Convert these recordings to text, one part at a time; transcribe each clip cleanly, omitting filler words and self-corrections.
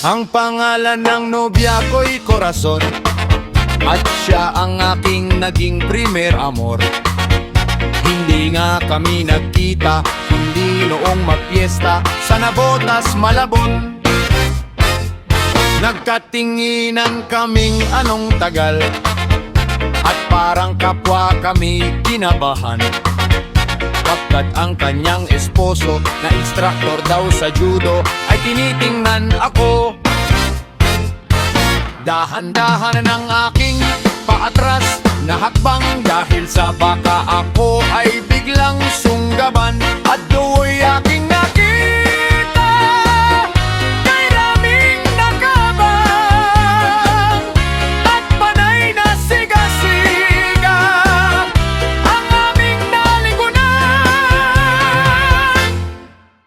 Ang pangalan ng nobya ko'y Corazon, at siya ang aking naging primer amor. Hindi nga kami nagkita, hindi noong magpiesta sa Navotas, Malabon. Nagkatinginan kaming anong tagal, at parang kapwa kami kinabahan. Pagkat ang kanyang esposo na instructor daw sa judo ay tinitingnan ako. Dahan-dahan ng aking paatras na hakbang, dahil sa baka ako ay biglang sunggaban. At do'y aking nakita kay daming nakabang, at panay na siga-siga ang aming naligunan.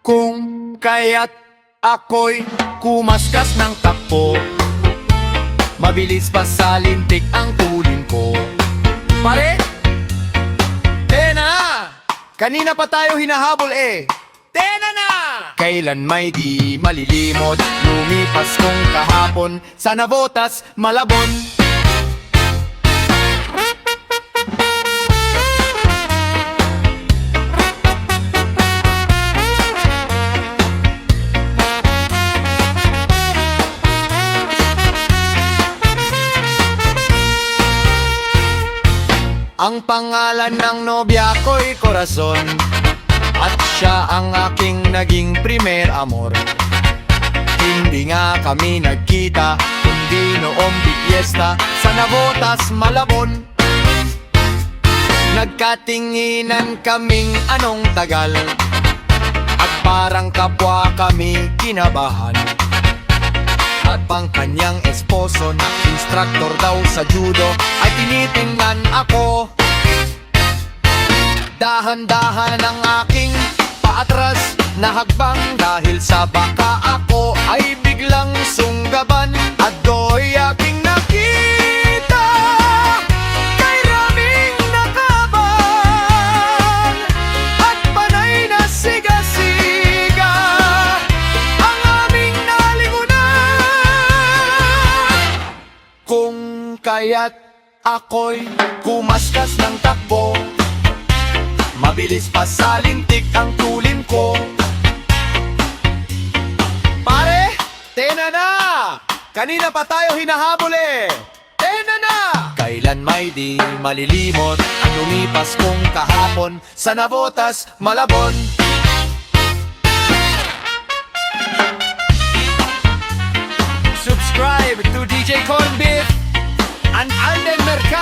Kung kaya't ako'y kumaskas ng takbo, mabilis pa sa lintik ang tulin ko. Pare, tena! Kanina pa tayo hinahabol eh. Tena na! Kailan may di malilimot, lumipas kong kahapon sa Navotas, Malabon. Ang pangalan ng nobya ko'y Corazon, at siya ang aking naging primer amor. Hindi nga kami nagkita, kundi noong bigyesta sa Navotas, Malabon. Nagkatinginan kaming anong tagal, at parang kapwa kami kinabahan. At pang kanyang esposo na instructor daw sa judo ay tinitingnan ako. Dahan-dahan ang aking paatras na hakbang, dahil sa baka ako ay biglang sunggaban. At do'y aking nakita kay raming nakabang, at panay na siga-siga ang aming naligunan. Kung kaya't ako'y kumaskas ng takbo, mabilis pa sa lintik ang tulin ko. Pare, tena na! Kanina pa tayo hinahabol eh. Tena na! Kailan may di malilimot ang lumipas kong kahapon sa Navotas, Malabon. Subscribe to DJ Corned Beef and Alden Mercado.